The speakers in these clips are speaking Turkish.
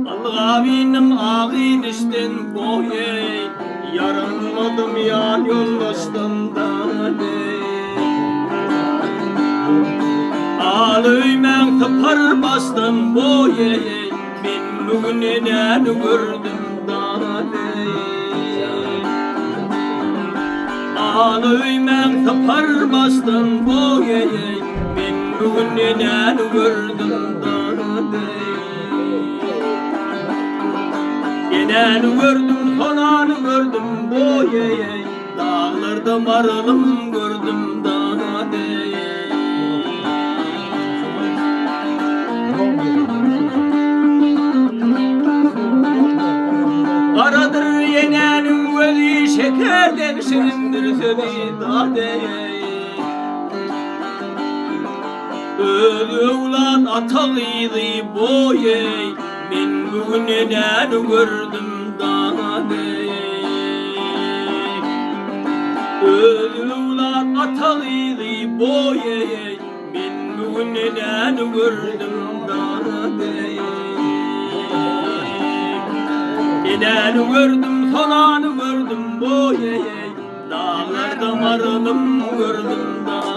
Allah'ım ağin işten boye yaranmadım yan yoldaştan da ağlayman tapar bastan boye ben bugün neden gördüm da ağlayman tapar bastan boye ben bugün neden gördüm da Yenen gördüm, konanı gördüm, boye dağlarda maralım gördüm daha dey. Karadır yenenin gözü şekerden şirindir sözü daha dey. Ölü ulan atalıydı boye ben bugün neden gördüm daha ölü ulan atalıydı boye ben bugün neden gördüm daha neden gördüm sonanı gördüm boye dağlarda maralım gördüm daha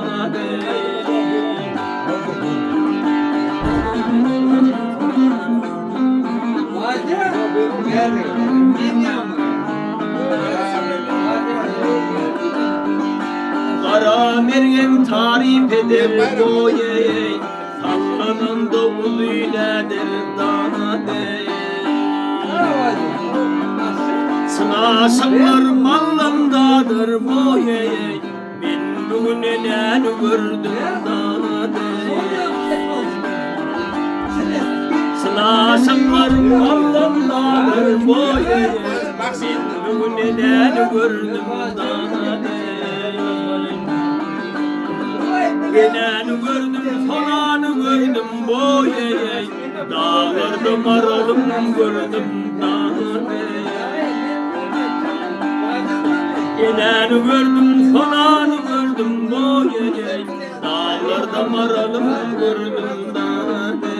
Kara Meryem tarif eder boye sallanan da uluyledir dana dey Sınaşanlar mallandadır boye ben bugün neden gördüm dana dey Sınaşanlar mallandadır boye ben bugün neden gördüm dana dey Yenen gördüm, sonanı gördüm boye dağlarda maralım gördüm dağda Yenen gördüm, sonanı gördüm boye dağlarda maralım gördüm dağda